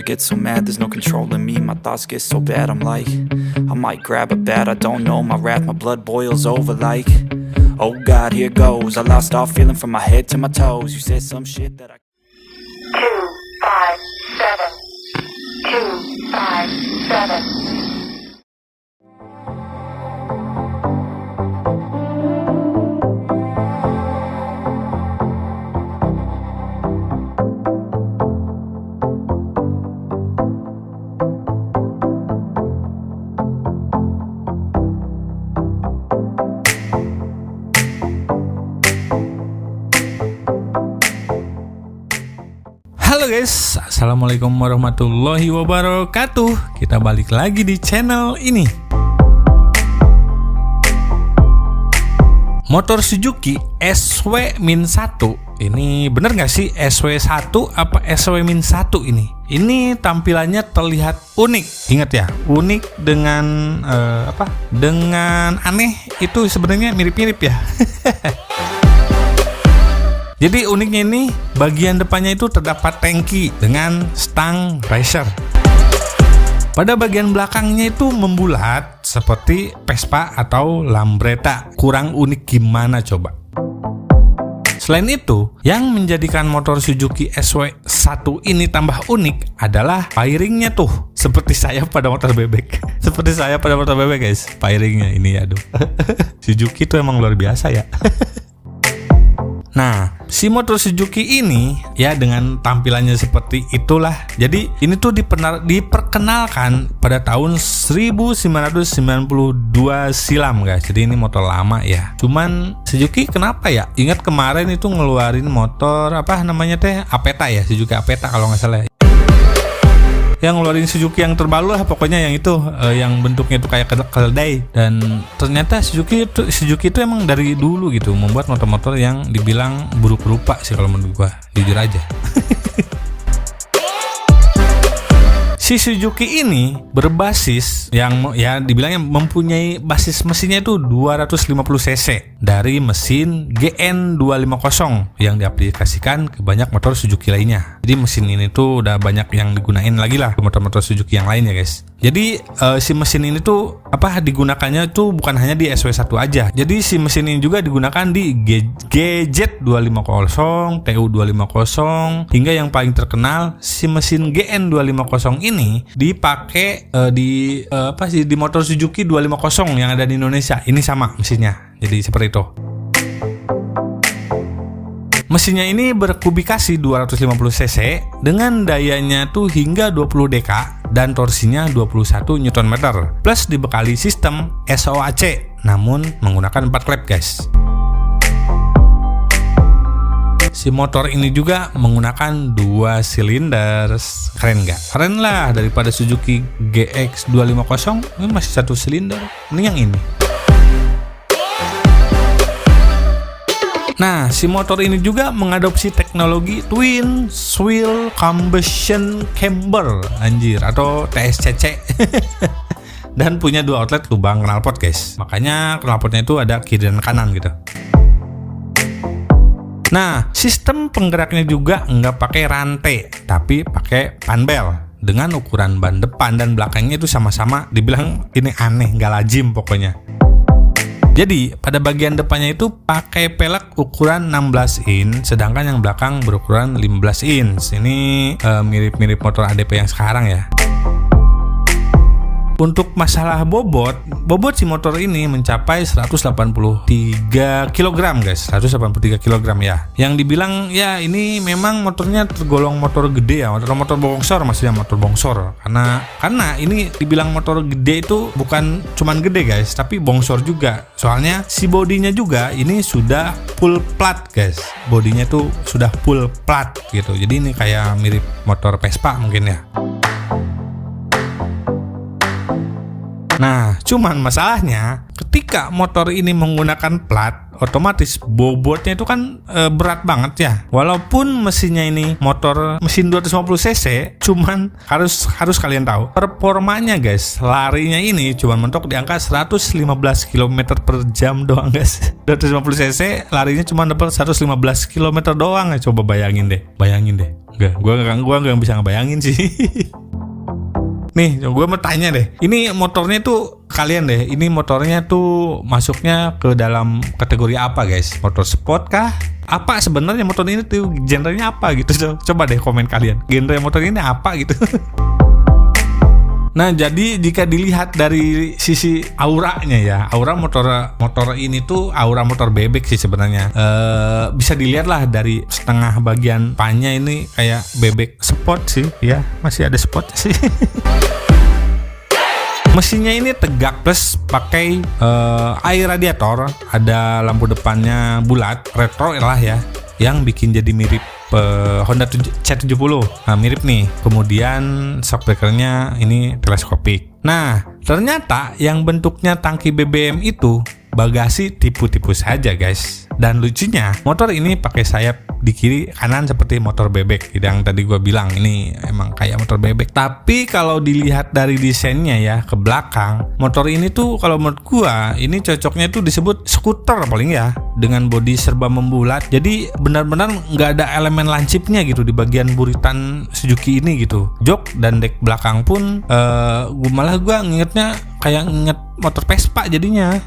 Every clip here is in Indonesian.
get so mad, there's no controlling me. My thoughts get so bad, I'm like, I might grab a bat, I don't know. My wrath, my blood boils over like, oh God, here goes. I lost all feeling from my head to my toes. You said some shit that I 257. Halo guys, assalamualaikum warahmatullahi wabarakatuh. Kita balik lagi di channel ini. Motor Suzuki SW-1. Ini bener gak sih SW1 apa SW-1 ini? Ini tampilannya terlihat unik. Ingat ya, unik dengan dengan aneh itu sebenarnya mirip-mirip ya. Jadi uniknya ini bagian depannya itu terdapat tangki dengan stang racer. Pada bagian belakangnya itu membulat seperti Vespa atau Lambretta. Kurang unik gimana coba? Selain itu, yang menjadikan motor Suzuki SW1 ini tambah unik adalah fairingnya tuh. Seperti saya pada motor bebek. Seperti saya pada motor bebek guys. Fairingnya ini aduh. Suzuki tuh emang luar biasa ya. Nah, si motor Suzuki ini ya dengan tampilannya seperti itulah. Jadi ini tuh diperkenalkan pada tahun 1992 silam guys. Jadi ini motor lama ya. Cuman Suzuki kenapa ya? Ingat kemarin itu ngeluarin motor apa namanya teh Apeta ya, Suzuki Apeta kalau nggak salah. Yang ngeluarin Suzuki yang terbaru lah pokoknya yang itu yang bentuknya itu kayak keledai. Dan ternyata Suzuki itu emang dari dulu gitu membuat motor-motor yang dibilang buruk rupa sih kalau menurut gua, jujur aja. Si Suzuki ini berbasis yang ya dibilangnya mempunyai basis mesinnya itu 250 cc dari mesin GN250 yang diaplikasikan ke banyak motor Suzuki lainnya. Jadi mesin ini tuh udah banyak yang digunain lagi lah ke motor-motor Suzuki yang lain ya guys. Jadi si mesin ini tuh digunakannya tuh bukan hanya di SW1 aja. Jadi si mesin ini juga digunakan di GZ250, TU250 hingga yang paling terkenal si mesin GN250 ini dipakai di motor Suzuki 250 yang ada di Indonesia. Ini sama mesinnya. Jadi seperti itu. Mesinnya ini berkubikasi 250 cc dengan dayanya tuh hingga 20 dk dan torsinya 21 Nm plus dibekali sistem SOAC namun menggunakan 4 klep guys. Si motor ini juga menggunakan 2 silinder. Keren gak? Keren lah, daripada Suzuki GX250 ini masih 1 silinder. Ini yang ini. Nah, si motor ini juga mengadopsi teknologi Twin Swirl Combustion Chamber atau TSCC. Dan punya 2 outlet lubang knalpot guys. Makanya knalpotnya itu ada kiri dan kanan gitu. Nah, sistem penggeraknya juga nggak pakai rantai, tapi pakai panbel dengan ukuran ban depan dan belakangnya itu sama-sama dibilang ini aneh, nggak lazim pokoknya. Jadi pada bagian depannya itu pakai pelek ukuran 16 inch, sedangkan yang belakang berukuran 15 inch. Ini mirip-mirip motor ADP yang sekarang ya. Untuk masalah bobot si motor ini mencapai 183 kg guys, 183 kg ya. Yang dibilang ya ini memang motornya tergolong motor gede ya, motor bongsor maksudnya motor bongsor. Karena ini dibilang motor gede itu bukan cuman gede guys, tapi bongsor juga. Soalnya si bodinya juga ini sudah full plat guys. Bodinya tuh sudah full plat gitu. Jadi ini kayak mirip motor Vespa mungkin ya. Nah, cuman masalahnya ketika motor ini menggunakan plat, otomatis bobotnya itu kan berat banget ya. Walaupun mesinnya ini motor mesin 250 cc, cuman harus kalian tahu performanya guys, larinya ini cuman mentok di angka 115 km per jam doang guys. 250 cc larinya cuma dapat 115 km doang ya. Coba bayangin deh. Gua nggak bisa ngebayangin sih. Nih, gue mau tanya deh. Ini motornya tuh kalian deh. Ini motornya tuh masuknya ke dalam kategori apa, guys? Motor sport kah? Apa sebenarnya motor ini tuh genrenya apa gitu? Coba deh komen kalian. Genre motor ini apa gitu? Nah, jadi jika dilihat dari sisi auranya ya, aura motor ini tuh aura motor bebek sih sebenarnya. Bisa dilihat lah dari setengah bagian pannya ini kayak bebek sport sih, ya masih ada sport sih. Mesinnya ini tegak plus pakai air radiator, ada lampu depannya bulat, retro lah ya, yang bikin jadi mirip Honda C70. Nah, mirip nih. Kemudian shock breakernya ini teleskopik. Nah, ternyata yang bentuknya tangki BBM itu bagasi tipu-tipu saja guys. Dan lucunya motor ini pakai sayap di kiri kanan seperti motor bebek. Yang tadi gue bilang ini emang kayak motor bebek. Tapi kalau dilihat dari desainnya ya ke belakang, motor ini tuh kalau menurut gue ini cocoknya tuh disebut skuter paling ya, dengan bodi serba membulat. Jadi benar-benar nggak ada elemen lancipnya gitu di bagian buritan Suzuki ini gitu. Jok dan dek belakang pun gue ngingetnya kayak nginget motor Vespa jadinya.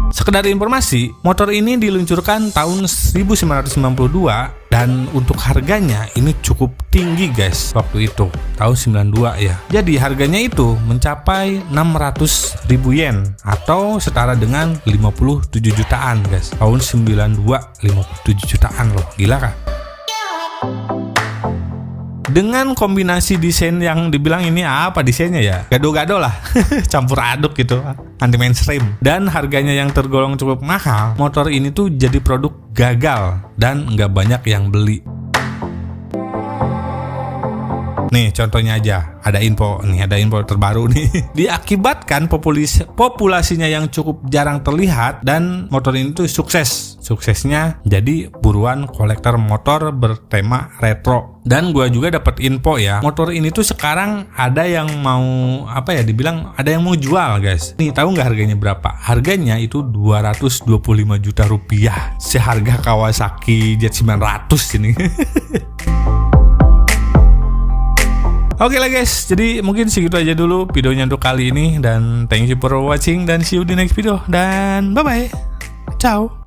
Sekedar informasi, motor ini diluncurkan tahun 1992 dan untuk harganya ini cukup tinggi guys waktu itu, tahun 92 ya. Jadi harganya itu mencapai 600.000 yen atau setara dengan 57 jutaan guys. Tahun 92 57 jutaan loh, gila kan? Dengan kombinasi desain yang dibilang ini apa desainnya ya, gado-gado lah, campur aduk gitu, anti mainstream, dan harganya yang tergolong cukup mahal, motor ini tuh jadi produk gagal dan nggak banyak yang beli. Nih contohnya aja, ada info terbaru nih. Diakibatkan populasinya yang cukup jarang terlihat dan motor ini tuh suksesnya jadi buruan kolektor motor bertema retro. Dan gue juga dapat info ya, motor ini tuh sekarang ada yang mau dibilang ada yang mau jual guys. Nih tahu nggak harganya berapa? Harganya itu 225 juta rupiah, seharga Kawasaki Z900 ini. Oke lah guys, jadi mungkin segitu aja dulu videonya untuk kali ini. Dan thank you for watching dan see you di next video. Dan bye-bye. Ciao.